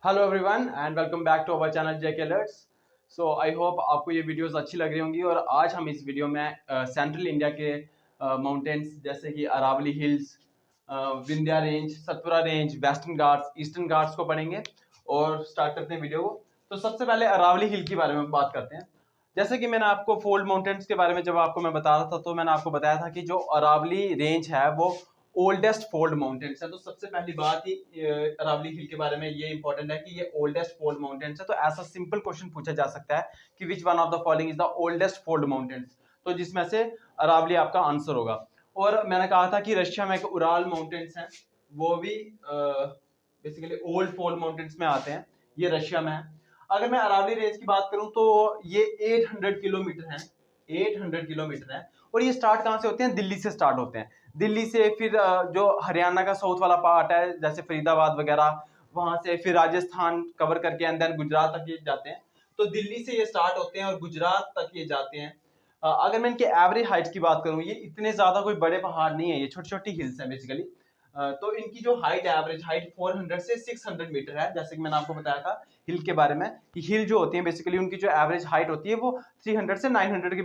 Hello everyone and welcome back to our channel JK alerts. So I hope आपको ये videos अच्छी लग रही होंगी। और आज हम इस वीडियो में सेंट्रल इंडिया के माउंटेन्स जैसे कि Aravalli hills, Vindhya range, Satpura range, Western Ghats, Eastern Ghats को पढ़ेंगे। और स्टार्ट करते हैं वीडियो को। तो सबसे पहले अरावली हिल के बारे में बात करते हैं। जैसे कि मैंने आपको फोल्ड माउंटेन्स के बारे में जब आपको मैं बता रहा था तो मैंने आपको बताया था कि जो अरावली रेंज है वो ओल्डेस्ट फोल्ड माउंटेन्स है। तो सबसे पहली बात ही अरावली हिल के बारे में ये इंपॉर्टेंट है कि ये ओल्डेस्ट फोल्ड माउंटेन्स है। तो ऐसा सिंपल क्वेश्चन पूछा जा सकता है कि which one of the following is the oldest fold mountains, तो जिसमें से अरावली आपका आंसर होगा। और मैंने कहा था कि रशिया में एक उराल माउंटेन्स है, वो भी बेसिकली ओल्ड फोल्ड माउंटेन्स में आते हैं, ये रशिया में है। अगर मैं अरावली रेंज की बात करूं तो ये 800 किलोमीटर है, 800 किलोमीटर है। और ये स्टार्ट कहां से होते हैं? दिल्ली से स्टार्ट होते हैं। दिल्ली से फिर जो हरियाणा का साउथ वाला पार्ट है जैसे फरीदाबाद वगैरह, वहां से फिर राजस्थान कवर करके एंड देन गुजरात तक ये जाते हैं। तो दिल्ली से ये स्टार्ट होते हैं और गुजरात तक ये जाते हैं। अगर मैं इनके एवरेज हाइट की बात करूं, ये इतने ज्यादा कोई बड़े पहाड़ नहीं है, ये छोटी छोटी हिल्स हैं बेसिकली। तो इनकी जो हाइट है, एवरेज हाइट 400 से 600 मीटर है। जैसे कि मैंने आपको बताया था हिल के बारे में कि हिल जो होती है बेसिकली उनकी जो एवरेज हाइट होती है वो 300 से 900 के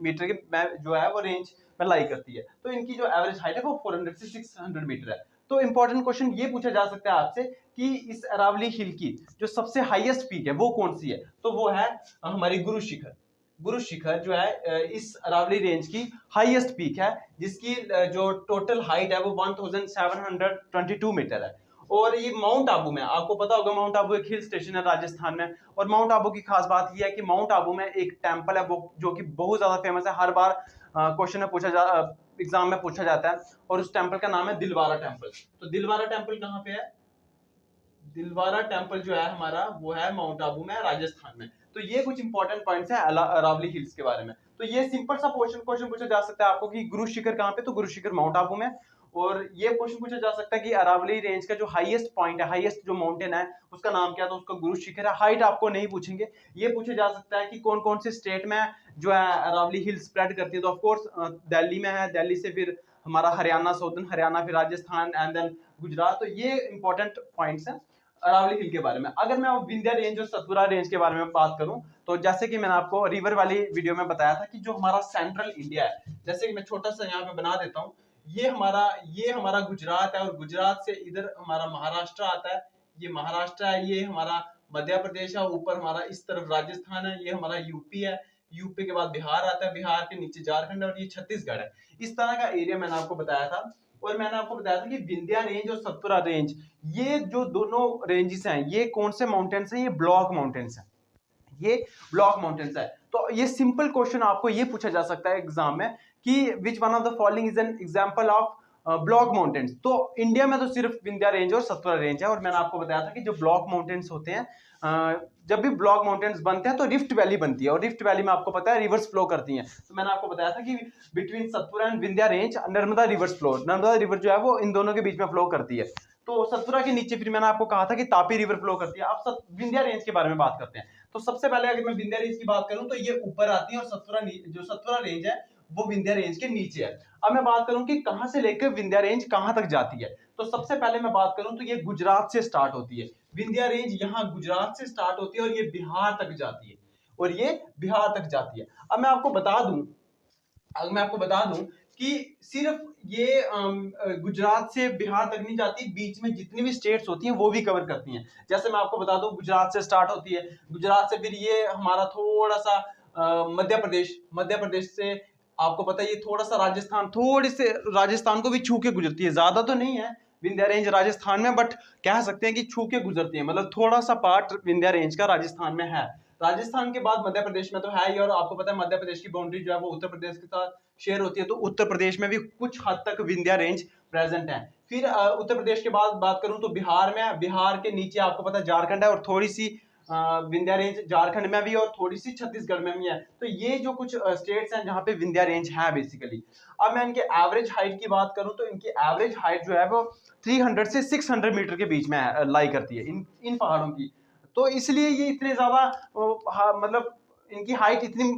मीटर के जो है वो रेंज में लाई करती है। तो इनकी जो एवरेज हाइट है वो 400 से 600 मीटर है। तो इंपॉर्टेंट क्वेश्चन ये पूछा जा सकता है आपसे कि इस अरावली हिल की जो सबसे हाईएस्ट पीक है वो कौन सी है? तो वो है हमारी गुरु शिखर। गुरु शिखर जो है इस अरावली रेंज की हाईएस्ट पीक है, जिसकी जो टोटल हाइट है वो 1722 मीटर है। और ये माउंट आबू में, आपको पता होगा माउंट आबू एक हिल स्टेशन है राजस्थान में। और माउंट आबू की खास बात यह है कि माउंट आबू में एक टेम्पल है वो जो कि बहुत ज्यादा फेमस है, हर बार क्वेश्चन में एग्जाम में पूछा जाता है। और उस टेम्पल का नाम है दिलवारा टेम्पल। तो दिलवारा टेम्पल कहाँ पे है? दिलवारा टेम्पल जो है हमारा वो है माउंट आबू में, राजस्थान में। तो ये कुछ इंपॉर्टेंट पॉइंट्स हैं अरावली हिल्स के बारे में। तो ये सिंपल सा क्वेश्चन पूछा जा सकता है आपको कि गुरु शिखर कहाँ पे? तो गुरु शिखर माउंट आबू में। और ये क्वेश्चन पूछा जा सकता है कि अरावली रेंज का जो हाईएस्ट पॉइंट है, हाईएस्ट जो माउंटेन है उसका नाम क्या है? तो उसका गुरु शिखर है। हाइट आपको नहीं पूछेंगे। ये पूछा जा सकता है कि कौन कौन से स्टेट में जो है अरावली हिल स्प्रेड करती है? तो ऑफकोर्स दिल्ली में है, दिल्ली से फिर हमारा हरियाणा, साउथर्न हरियाणा, फिर राजस्थान एंड देन गुजरात। तो ये इंपॉर्टेंट पॉइंट्स हैं अरावली हिल के बारे में। अगर मैं विंध्या रेंज और सतपुरा रेंज के बारे में बात करूं तो जैसे कि मैंने आपको रिवर वाली वीडियो में बताया था कि जो हमारा सेंट्रल इंडिया है, जैसे कि मैं छोटा सा यहाँ पे बना देता हूँ, ये हमारा गुजरात है और गुजरात से इधर हमारा महाराष्ट्र आता है, ये महाराष्ट्र है, ये हमारा मध्य प्रदेश है, ऊपर हमारा इस तरफ राजस्थान है, ये हमारा यूपी है, यूपी के बाद बिहार आता है, बिहार के नीचे झारखंड है और ये छत्तीसगढ़ है। इस तरह का एरिया मैंने आपको बताया था। और मैंने आपको बताया था कि विंध्या रेंज और सतपुरा रेंज, ये जो दोनों रेंजेस हैं ये कौन से माउंटेन्स हैं? ये ब्लॉक माउंटेन्स हैं, ये ब्लॉक माउंटेन्स है। तो ये सिंपल क्वेश्चन आपको ये पूछा जा सकता है एग्जाम में कि which one of the following is an example of block mountains. तो इंडिया में तो सिर्फ विंध्या रेंज और सतपुरा रेंज है। और मैंने आपको बताया था कि जो ब्लॉक माउंटेन्स होते हैं, जब भी ब्लॉक माउंटेन्स बनते हैं तो रिफ्ट वैली बनती है, और रिफ्ट वैली में आपको पता है रिवर्स फ्लो करती हैं। तो मैंने आपको बताया था कि between Satpura and Vindhya range Narmada reverse flow, Narmada river जो है वो इन दोनों के बीच में फ्लो करती है। तो सतपुरा के नीचे फिर मैंने आपको कहा था कि तापी रिवर फ्लो करती है। अब विंध्या रेंज के बारे में बात करते हैं। तो सबसे पहले अगर मैं विंध्या रेंज की बात करूं तो ये ऊपर आती है और जो सतपुरा रेंज है वो विंध्या रेंज के नीचे है। अब मैं बात करूं कि कहां से लेकर विंध्या रेंज कहां तक जाती है, तो सबसे पहले मैं बात करूं तो ये गुजरात से स्टार्ट होती है। विंध्या रेंज यहाँ गुजरात से स्टार्ट होती है और ये बिहार तक जाती है, और ये बिहार तक जाती है। अब मैं आपको बता दूं, अगर मैं आपको बता दूं कि सिर्फ ये गुजरात से बिहार तक नहीं जाती, बीच में जितनी भी स्टेट्स होती हैं वो भी कवर करती हैं। जैसे मैं आपको बता दूं गुजरात से स्टार्ट होती है, गुजरात से फिर ये हमारा थोड़ा सा मध्य प्रदेश से आपको पता है ये थोड़ा सा राजस्थान, थोड़ी से राजस्थान को भी छू के गुजरती है, ज्यादा तो नहीं है विंध्या रेंज राजस्थान में, बट कह सकते हैं कि छू के गुजरती है, मतलब थोड़ा सा पार्ट विंध्या रेंज का राजस्थान में है। राजस्थान के बाद मध्य प्रदेश में तो है ही, और आपको पता है मध्य प्रदेश की बाउंड्री जो है वो उत्तर प्रदेश के साथ शेयर होती है। तो उत्तर प्रदेश में भी कुछ हद तक विंध्या रेंज प्रेजेंट है। फिर उत्तर प्रदेश के बाद बात करूं तो बिहार में, बिहार के नीचे आपको पता है झारखंड है, और थोड़ी सी विंध्या रेंज झारखंड में भी और थोड़ी सी छत्तीसगढ़ में भी है। तो ये जो कुछ स्टेट्स हैं जहां पे विंध्या रेंज है बेसिकली। अब मैं इनके एवरेज हाइट की बात करूं तो इनकी एवरेज हाइट जो है वो 300 से 600 मीटर के बीच में लाई करती है इन पहाड़ों की। तो इसलिए ये इतने ज्यादा मतलब इनकी हाइट इतनी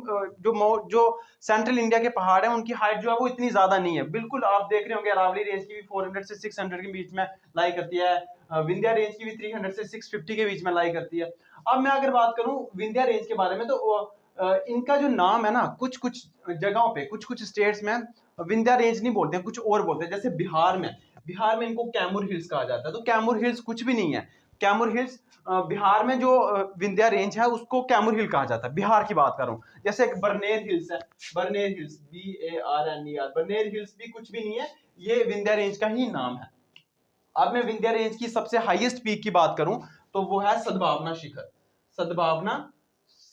जो सेंट्रल इंडिया के पहाड़ है उनकी हाइट जो है वो इतनी ज्यादा नहीं है। बिल्कुल आप देख रहे होंगे अरावली रेंज की भी 400 से 600 के बीच में लाई करती है, विंध्या रेंज की भी 300 से 650 के बीच में लाई करती है। अब मैं अगर बात करूं विंध्या रेंज के बारे में तो इनका जो नाम है ना, कुछ कुछ जगहों पे कुछ कुछ स्टेट्स में विंध्या रेंज नहीं बोलते हैं, कुछ और बोलते हैं। जैसे बिहार में इनको कैमूर हिल्स कहा जाता है। तो कैमूर हिल्स कुछ भी नहीं है। कैमूर हिल्स बिहार में जो विंध्या रेंज है उसको कैमूर हिल कहा जाता है। बिहार की बात करूं, जैसे एक बरनेर हिल्स है, बरनेर हिल्स BARNER, बरनेर हिल्स भी कुछ भी नहीं है, ये विंध्या रेंज का ही नाम है। अब मैं विंध्या रेंज की सबसे हाईएस्ट पीक की बात करूं तो वो है सद्भावना शिखर। सद्भावना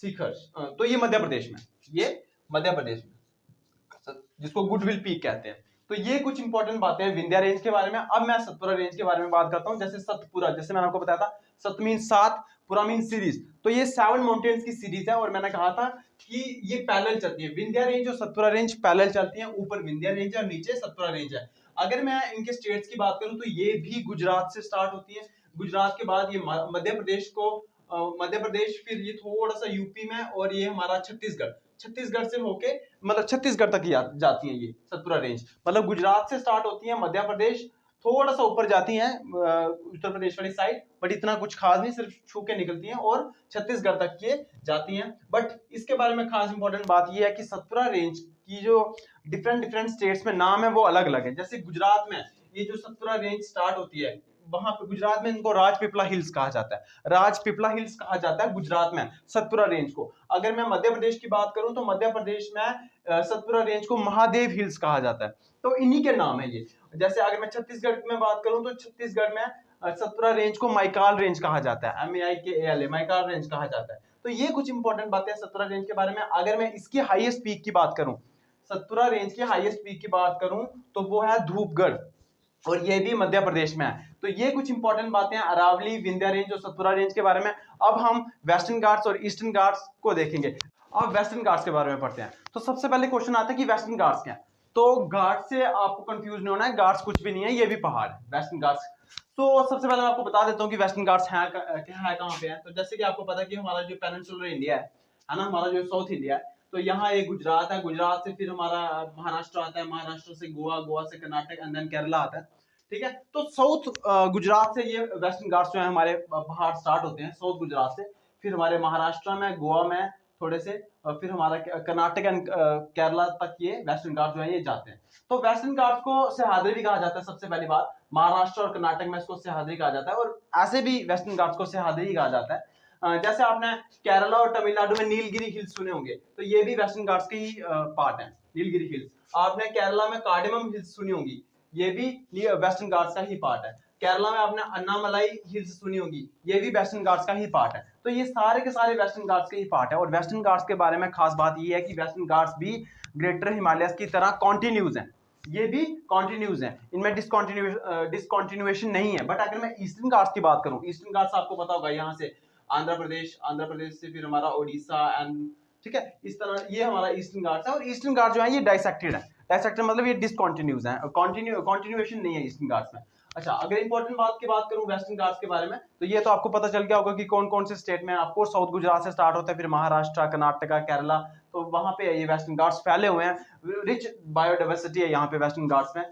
शिखर तो ये मध्य प्रदेश में, ये मध्य प्रदेश में, जिसको गुडविल पीक कहते हैं। तो ये कुछ इंपॉर्टेंट बातें हैं विंध्या रेंज के बारे में। अब मैं सतपुरा रेंज के बारे में बात करता हूं। जैसे सतपुरा, जैसे मैंने आपको बताया था, सत मीन 7, पुरा मीन सीरीज। तो ये 7 माउंटेन्स की सीरीज है और मैंने कहा था कि ये पैरेलल चलती है। विंध्या रेंज और सतपुरा रेंज पैरेलल चलती है, ऊपर विंध्या रेंज है और नीचे सतपुरा रेंज है। अगर मैं इनके स्टेट्स की बात करूं तो ये भी गुजरात से स्टार्ट होती है। गुजरात के बाद ये मध्य प्रदेश को मध्य प्रदेश, फिर ये थोड़ा सा यूपी में, और ये हमारा छत्तीसगढ़ से होके मतलब छत्तीसगढ़ तक ही जाती हैं ये सतपुरा रेंज। मतलब गुजरात से स्टार्ट होती है, मध्य प्रदेश थोड़ा सा ऊपर जाती हैं उत्तर प्रदेश वाली साइड, बट इतना कुछ खास नहीं, सिर्फ छू के निकलती हैं और छत्तीसगढ़ तक ये जाती हैं। बट इसके बारे में खास इंपॉर्टेंट बात ये है कि सतपुरा रेंज की जो डिफरेंट स्टेट्स में नाम है वो अलग अलग है। जैसे गुजरात में ये जो सतपुरा रेंज स्टार्ट होती है, वहां पे गुजरात में इनको राजपीपला हिल्स कहा जाता है। राजपीपला हिल्स कहा जाता है गुजरात में सतपुरा रेंज को। अगर मैं मध्य प्रदेश की बात करूं तो मध्य प्रदेश में सतपुरा रेंज को महादेव हिल्स कहा जाता है। तो इन्हीं के नाम है ये। जैसे अगर मैं छत्तीसगढ़ में बात करूं तो छत्तीसगढ़ में सतपुरा रेंज को माइकाल रेंज कहा जाता है, MAIKAL, माइकाल रेंज कहा जाता है। तो ये कुछ इंपॉर्टेंट बातें हैं सतपुरा रेंज के बारे में। अगर मैं इसकी हाईएस्ट पीक की बात करूं, सतपुरा रेंज की हाईएस्ट पीक की बात करूं तो वो है धूपगढ़, और ये भी मध्य प्रदेश में है। तो ये कुछ इंपॉर्टेंट बातें हैं अरावली, विंध्या रेंज और सतपुरा रेंज के बारे में। अब हम वेस्टर्न घाट्स और ईस्टर्न घाट्स को देखेंगे। अब वेस्टर्न घाट्स के बारे में पढ़ते हैं। तो सबसे पहले क्वेश्चन आता है कि वेस्टर्न घाट्स क्या है। तो घाट से आपको कंफ्यूज नहीं होना है, घाट्स कुछ भी नहीं है, ये भी पहाड़ है वेस्टर्न घाट्स। तो सबसे पहले मैं आपको बता देता हूँ कि वेस्टर्न घाट्स है कहाँ पे है। तो जैसे कि आपको पता है कि हमारा जो पेनिनसुलर इंडिया है ना, हमारा जो साउथ इंडिया है, तो यहाँ एक गुजरात है, गुजरात से फिर हमारा महाराष्ट्र आता है, महाराष्ट्र से गोवा, गोवा से कर्नाटक एंड देन केरला आता है। ठीक है, तो साउथ गुजरात से ये वेस्टर्न घाट्स जो है हमारे पहाड़ स्टार्ट होते हैं साउथ गुजरात से, फिर हमारे महाराष्ट्र में, गोवा में थोड़े से, फिर हमारा कर्नाटक एंड केरला तक ये वेस्टर्न घाट्स जो है ये जाते हैं। तो वेस्टर्न घाट्स को सह्याद्री भी कहा जाता है। सबसे पहली बात, महाराष्ट्र और कर्नाटक में इसको सह्याद्री कहा जाता है, और ऐसे भी वेस्टर्न घाट्स को सह्याद्री कहा जाता है। जैसे आपने केरला और तमिलनाडु में नीलगिरी हिल्स सुने होंगे, तो ये भी वेस्टर्न घाट्स के ही पार्ट है, नीलगिरी हिल्स। आपने केरला में कार्डेमम हिल्स सुनी होंगी, ये भी वेस्टर्न घाट्स का ही पार्ट है। केरला में आपने अन्नामलाई हिल्स सुनी होगी, ये भी वेस्टर्न घाट्स का ही पार्ट है। तो ये सारे के सारे वेस्टर्न घाट्स के ही पार्ट है। और वेस्टर्न घाट्स के बारे में खास बात ये है कि वेस्टर्न घाट्स भी ग्रेटर हिमालयस की तरह कॉन्टिन्यूज हैं, ये भी कॉन्टिन्यूज हैं, इनमें डिसकॉन्टिन्यूएशन नहीं है। बट अगर मैं ईस्टर्न घाट्स की बात करूं, ईस्टर्न घाट्स आपको पता होगा यहाँ से आंध्र प्रदेश से फिर हमारा ओडिशा एंड, ठीक है, इस तरह ये हमारा ईस्टर्न घाट्स है। और ईस्टर्न घाट्स जो है ये डाइसेक्टेड है। डाइसेक्टेड मतलब ये डिसकॉन्टिन्यूज है, कॉन्टिन्यूएशन नहीं है ईस्टर्न घाट्स में। अच्छा, अगर इंपॉर्टेंट बात की बात करूं वेस्टर्न घाट्स के बारे में, तो ये तो आपको पता चल गया होगा कि कौन कौन से स्टेट में। आपको साउथ गुजरात से स्टार्ट होता है, फिर महाराष्ट्र, कर्नाटका, केरला, तो वहां पे ये वेस्टर्न घाट्स फैले हुए हैं। रिच बायोडाइवर्सिटी है यहाँ पे वेस्टर्न घाट्स में,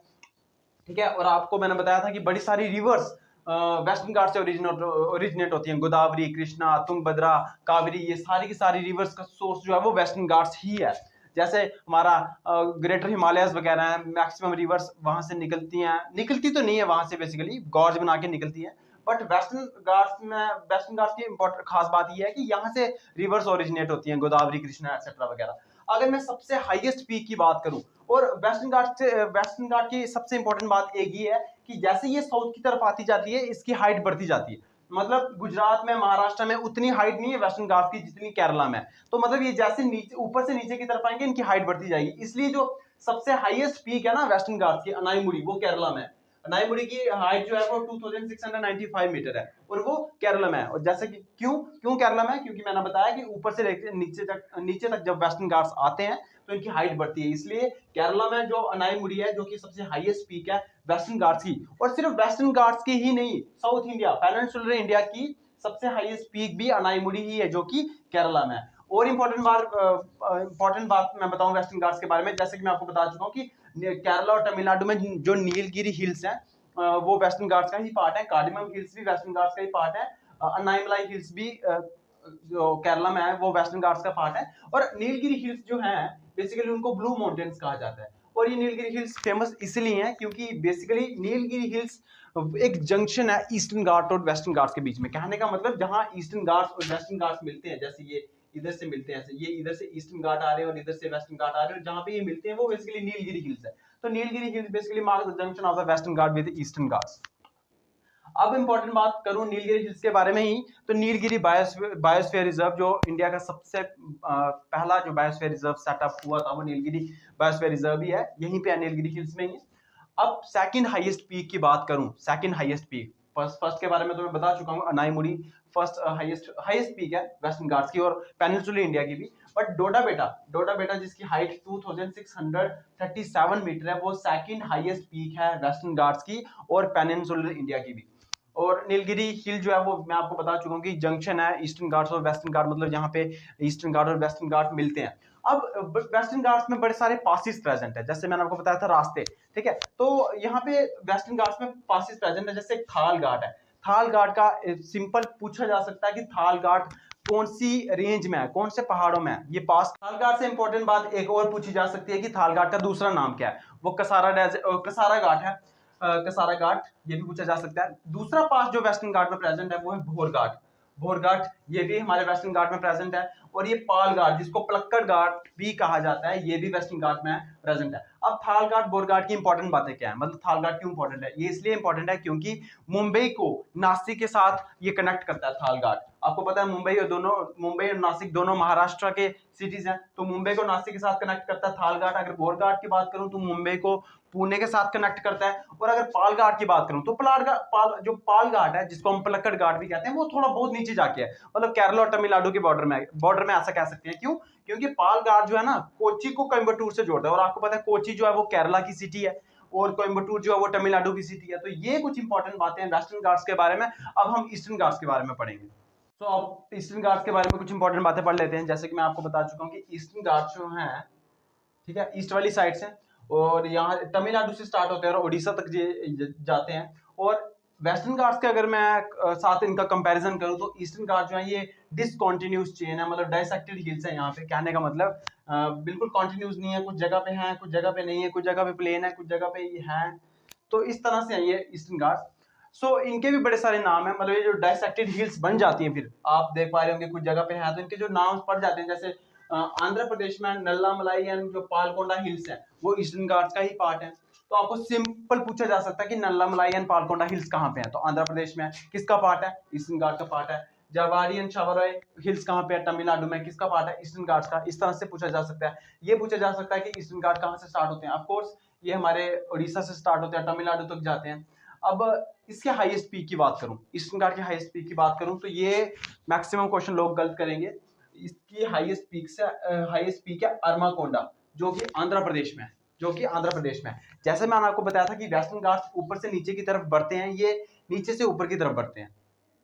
ठीक है। और आपको मैंने बताया था कि बड़ी सारी रिवर्स वेस्टर्न घाट से ओरिजिनेट होती हैं। गोदावरी, कृष्णा, तुंगभद्रा, कावेरी, ये सारी की सारी रिवर्स का सोर्स जो है वो वेस्टर्न घाट्स ही है। जैसे हमारा ग्रेटर हिमालयस वगैरह है, मैक्सिमम रिवर्स वहां से निकलती तो नहीं है वहां से, बेसिकली गॉर्ज बना के निकलती है। बट वेस्टर्न घाट्स की इंपॉर्टेंट खास बात यह है कि यहाँ से रिवर्स ओरिजिनेट होती हैं, गोदावरी, कृष्णा एक्सेट्रा वगैरह। अगर मैं सबसे हाईएस्ट पीक की बात करूं, और वेस्टर्न घाट की सबसे इंपॉर्टेंट बात एक ही है कि जैसे ये साउथ की तरफ आती जाती है, इसकी हाइट बढ़ती जाती है। मतलब गुजरात में, महाराष्ट्र में उतनी हाइट नहीं है वेस्टर्न घाट की जितनी केरला में। तो मतलब ये जैसे नीचे ऊपर से नीचे की तरफ आएंगे, इनकी हाइट बढ़ती जाएगी। इसलिए जो सबसे हाईएस्ट पीक है ना वेस्टर्न घाट की, अनाईमुड़ी, वो केरला में। अनाईमुड़ी की हाइट जो है वो 2695 मीटर है, और वो केरला में है। और जैसे कि क्यों केरला में है, क्योंकि मैंने बताया कि ऊपर से लेकर नीचे तक जब वेस्टर्न घाट्स आते हैं तो इनकी हाइट बढ़ती है। इसलिए केरला में जो अनाईमुड़ी है, जो कि सबसे हाईएस्ट पीक है वेस्टर्न घाट्स की, और सिर्फ वेस्टर्न घाट्स की ही नहीं, साउथ इंडिया, पेनिनसुलर इंडिया की सबसे हाईएस्ट पीक भी अनाईमुड़ी ही है, जो कि केरला में है। और इंपॉर्टेंट बात मैं बताऊं वेस्टर्न घाट्स के बारे में, जैसे कि मैं आपको बता चुका हूँ कि केरला और तमिलनाडु में जो नीलगिरी हिल्स हैं वो वेस्टर्न घाट्स का ही पार्ट है। कार्डिमम हिल्स भी वेस्टर्न घाट्स का ही पार्ट है। अनाईमलाई हिल्स भी जो केरला में है वो वेस्टर्न घाट्स का पार्ट है। और नीलगिरी हिल्स जो है बेसिकली उनको ब्लू माउंटेन्स कहा जाता है। और ये नीलगिरी हिल्स फेमस इसलिए हैं क्योंकि बेसिकली नीलगिरी हिल्स एक जंक्शन है ईस्टर्न घाट और वेस्टर्न घाट्स के बीच में। कहने का मतलब जहां ईस्टर्न घाट्स और वेस्टर्न घाट्स मिलते हैं, जैसे ये इधर से मिलते हैं, ये इधर से ईस्टर्न घाट आ रहे हैं और इधर से वेस्टर्न घाट आ रहे हैं, जहां पे ये मिलते हैं वो बेसिकली नीलगिरी हिल्स है। तो Nilgiri hills basically marks the junction of the western Ghat with eastern Ghats. अब इंपॉर्टेंट बात करूं नीलगिरी हिल्स के बारे में ही, तो नीलगिरी बायोस्फीयर रिजर्व जो इंडिया का सबसे पहला जो बायोस्फीयर रिजर्व सेटअप हुआ था वो नीलगिरी बायोस्फीयर रिजर्व ही है, यहीं पे है नीलगिरी हिल्स में ही। अब सेकंड हाईएस्ट पीक की बात करूं, सेकंड हाईएस्ट पीक, फर्स्ट के बारे में तो मैं बता चुका हूं, अनाईमुड़ी फर्स्ट हाईएस्ट पीक है वेस्टर्न घाट्स की और पेनिनसुलर इंडिया की भी। बट डोडा बेटा जिसकी हाइट 2637 मीटर है वो सेकंड हाईएस्ट पीक है वेस्टर्न घाट्स की और पेनिनसुलर इंडिया की भी। और नीलगिरी हिल जो है वो मैं आपको बता चुका हूँ कि जंक्शन है ईस्टर्न घाट्स और वेस्टर्न घाट, मतलब यहाँ पे ईस्टर्न घाट और वेस्टर्न घाट मिलते हैं। अब वेस्टर्न घाट्स में बड़े सारे पासिस प्रेजेंट है, जैसे मैंने आपको बताया था रास्ते, ठीक है। तो यहाँ पे वेस्टर्न घाट्स में पासिस प्रेजेंट है, जैसे थाल घाट है। थाल घाट का सिंपल पूछा जा सकता है कि थाल घाट कौन सी रेंज में है, कौन से पहाड़ों में है ये पास। थाल घाट से इंपॉर्टेंट बात एक और पूछी जा सकती है कि थाल घाट का दूसरा नाम क्या है, वो कसारा घाट है। कसारा घाट ये भी पूछा जा सकता है। दूसरा पास जो वेस्टर्न घाट में प्रेजेंट है वो है भोर घाट। भोर घाट ये भी हमारे वेस्टर्न घाट में प्रेजेंट है। और ये पाल घाट जिसको पलक्कड़ घाट भी कहा जाता है ये भी वेस्टर्न घाट में प्रेजेंट है। अब थाल घाट बोर घाट की इंपॉर्टेंट बातें क्या है, मतलब थाल घाट क्यों इंपॉर्टेंट है, ये इसलिए इंपॉर्टेंट है क्योंकि मुंबई को नासिक के साथ ये कनेक्ट करता है थाल घाट। आपको पता है मुंबई और नासिक दोनों महाराष्ट्र के सिटीज हैं, तो मुंबई को नासिक के साथ कनेक्ट करता है थाल घाट। अगर बोर घाट की बात करूं तो मुंबई को पुणे के साथ कनेक्ट करता है। और अगर पाल घाट की बात करूं तो जो पाल घाट है जिसको हम पलक्कड़ घाट भी कहते हैं वो थोड़ा बहुत नीचे जाके है, मतलब केरला और तमिलनाडु के बॉर्डर में ऐसा कह सकते हैं। क्यों? क्योंकि पाल घाट जो है ना कोच्चि को कोयम्बटूर से जोड़ता है, और आपको पता है कोच्चि जो है वो केरला की सिटी है और कोयम्बटूर जो है वो तमिलनाडु की सिटी है। तो ये कुछ इंपॉर्टेंट बातें हैं वेस्टर्न घाट्स के बारे में। अब हम ईस्टर्न घाट्स के बारे में पढ़ेंगे। तो अब ईस्टर्न घाट्स के बारे में कुछ इंपॉर्टेंट बातें पढ़ लेते हैं। जैसे कि मैं आपको बता चुका हूँ कि ईस्टर्न घाट्स जो हैं, ठीक है, ईस्ट वाली साइड से, और यहाँ तमिलनाडु से स्टार्ट होते हैं और उड़ीसा तक जाते हैं। और वेस्टर्न घाट्स के अगर मैं साथ इनका कंपैरिजन करूं तो ईस्टर्न घाट जो है ये डिसकंटिन्यूअस चेन है, मतलब डाइसेक्टेड हिल्स है। यहाँ पे कहने का मतलब बिल्कुल कंटिन्यूअस नहीं है, कुछ जगह पे है कुछ जगह पे नहीं है, कुछ जगह पे प्लेन है कुछ जगह पे ये है। तो इस तरह से है ये ईस्टर्न घाट्स। सो इनके भी बड़े सारे नाम है, मतलब ये जो डाइसेक्टेड हिल्स बन जाती हैं, फिर आप देख पा रहे होंगे कुछ जगह पे है तो इनके जो नाम पड़ जाते हैं। जैसे आंध्र प्रदेश में नल्लामलाई एंड जो पालकोंडा हिल्स है वो ईस्टर्न घाट्स का ही पार्ट है। तो आपको सिंपल पूछा जा सकता है कि नल्लामलाई एंड पालकोंडा हिल्स कहाँ पे है, तो आंध्र प्रदेश में है, किसका पार्ट है, ईस्टर्न घाट का पार्ट है। जावारी एंड शावराय हिल्स कहाँ पे है, तमिलनाडु में, किसका पार्ट है, ईस्टर्न घाट्स का। इस तरह से पूछा जा सकता है। ये पूछा जा सकता है कि ईस्टर्न घाट कहाँ से स्टार्ट होते हैं, ऑफकोर्स ये हमारे उड़ीसा से स्टार्ट होते हैं, तमिलनाडु तक जाते हैं। अब इसके हाईएस्ट पीक की बात करूं, ईस्टर्न घाट के हाईएस्ट पीक की बात करूं तो ये मैक्सिमम क्वेश्चन लोग गलत करेंगे। इसकी हाईएस्ट पीक है अरमाकोंडा जो कि आंध्र प्रदेश में है, जैसे मैंने आपको बताया था कि वेस्टर्न घाट्स ऊपर से नीचे की तरफ बढ़ते हैं, ये नीचे से ऊपर की तरफ बढ़ते हैं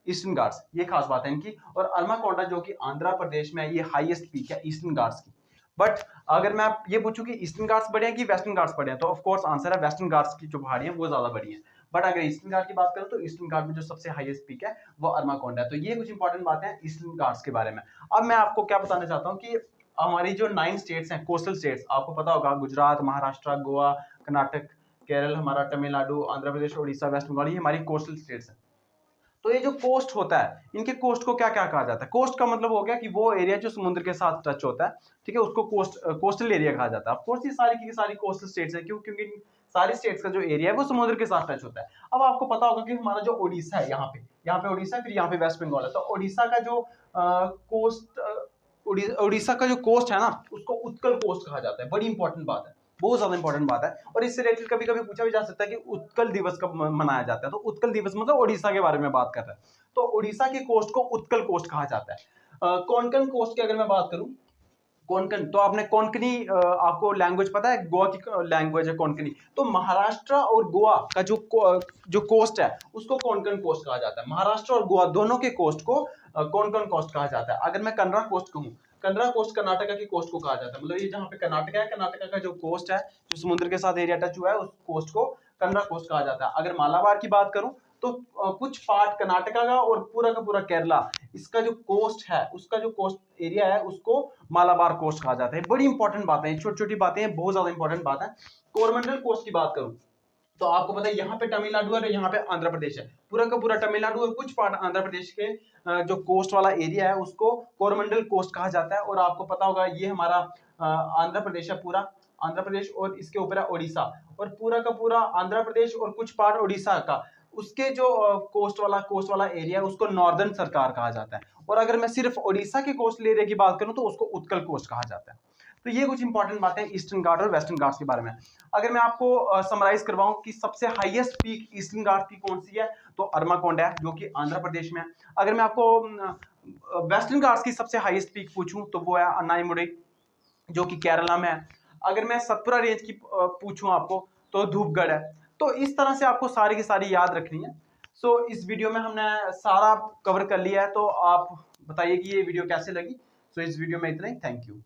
ईस्टर्न घाट्स, ये खास बात है इनकी। और अरमाकोंडा जो कि आंध्र प्रदेश में है ये हाईएस्ट पीक है ईस्टर्न घाट्स की। बट अगर मैं ये पूछूं कि ईस्टर्न घाट्स बड़े हैं कि वेस्टर्न घाट्स बड़े हैं, तो ऑफ कोर्स आंसर है वेस्टर्न घाट्स की जो पहाड़ी है वो ज्यादा बड़ी है। बट अगर ईस्टर्न घाट की बात करूं तो ईस्टर्न घाट में जो सबसे हाईएस्ट पीक है वो अरमाकोंडा है। तो ये कुछ इंपॉर्टेंट बातें हैं ईस्टर्न घाट्स के बारे में। अब मैं आपको क्या बताना चाहता हूँ कि हमारी जो 9 स्टेट्स हैं, कोस्टल स्टेट्स, आपको पता होगा गुजरात, महाराष्ट्र, गोवा, कर्नाटक, केरल हमारा, तमिलनाडु, आंध्र प्रदेश, उड़ीसा, वेस्ट बंगाल, ये हमारी कोस्टल स्टेट्स हैं। तो ये जो कोस्ट होता है, इनके कोस्ट को क्या क्या कहा जाता है, कोस्ट का मतलब हो गया कि वो एरिया जो समुद्र के साथ टच होता है, ठीक है, उसको कोस्टल एरिया कहा जाता है। ऑफ कोर्स ये सारी की सारी कोस्टल स्टेट्स है, क्यों? क्योंकि सारी स्टेट्स का जो एरिया है वो समुद्र के साथ टच होता है। अब आपको पता होगा कि हमारा जो उड़ीसा है, यहाँ पे उड़ीसा, फिर यहाँ पे वेस्ट बंगाल है। तो उड़ीसा का जो कोस्ट उड़ीसा का जो कोस्ट है ना उसको उत्कल कोस्ट कहा जाता है। बड़ी इंपॉर्टेंट बात है, बहुत ज्यादा इंपॉर्टेंट बात है। और इससे रिलेटेड कभी कभी पूछा भी जा सकता है कि उत्कल दिवस कब मनाया जाता है, तो उत्कल दिवस मतलब उड़ीसा के बारे में बात कर रहे हैं, तो उड़ीसा के कोस्ट को उत्कल कोस्ट कहा जाता है। कोंकण कोस्ट की अगर मैं बात करूं, कोंकण, तो आपने कोंकणी, आपको लैंग्वेज पता है, गोवा की लैंग्वेज है कोंकणी। तो महाराष्ट्र और गोवा का जो कोस्ट है उसको कोंकण कोस्ट कहा जाता है। महाराष्ट्र और गोवा दोनों के कोस्ट को कोंकण कोस्ट कहा जाता है। अगर मैं कन्नड़ा कोस्ट कहूं, कनरा कोस्ट कर्नाटका की कोस्ट को कहा जाता है। मतलब ये जहाँ पे कर्नाटका है, कर्नाटका का जो कोस्ट है, जो समुद्र के साथ एरिया टच हुआ है, उस कोस्ट को कनरा कोस्ट कहा जाता है। अगर मालाबार की बात करूं तो कुछ पार्ट कर्नाटका का और पूरा का पूरा केरला, इसका जो कोस्ट है, उसका जो कोस्ट एरिया है, उसको मालाबार कोस्ट कहा जाता है। बड़ी इंपॉर्टेंट बातें हैं, छोटी छोटी बातें हैं, बहुत ज्यादा इंपॉर्टेंट बात है। कोरोमंडल कोस्ट की बात करूं तो आपको पता है यहाँ पे तमिलनाडु और यहाँ पे आंध्र प्रदेश है। पूरा का पूरा तमिलनाडु और कुछ पार्ट आंध्र प्रदेश के जो कोस्ट वाला एरिया है, उसको कोरोमंडल कोस्ट कहा जाता है। और आपको पता होगा ये हमारा आंध्र प्रदेश है, पूरा आंध्र प्रदेश, और इसके ऊपर है उड़ीसा, और पूरा का पूरा आंध्र प्रदेश और कुछ पार्ट उड़ीसा का, उसके जो कोस्ट वाला एरिया है, उसको नॉर्दर्न सरकार कहा जाता है। और अगर मैं सिर्फ उड़ीसा के कोस्ट एरिया की बात करूं तो उसको उत्कल कोस्ट कहा जाता है। तो ये कुछ इंपॉर्टेंट बातें ईस्टर्न घाट और वेस्टर्न घाट्स के बारे में। अगर मैं आपको समराइज करवाऊं कि सबसे हाईएस्ट पीक ईस्टर्न घाट की कौन सी है, तो अरमाकोंड है, जो कि आंध्र प्रदेश में है। अगर मैं आपको वेस्टर्न घाट्स की सबसे हाईएस्ट पीक पूछूं तो वो है अन्नाईमुडी, जो कि केरला में है। अगर मैं सतपुरा रेंज की पूछूं आपको तो धूपगढ़ है। तो इस तरह से आपको सारी की सारी याद रखनी है। सो इस वीडियो में हमने सारा कवर कर लिया है। तो आप बताइए कि ये वीडियो कैसे लगी। सो इस वीडियो में इतना ही। Thank you.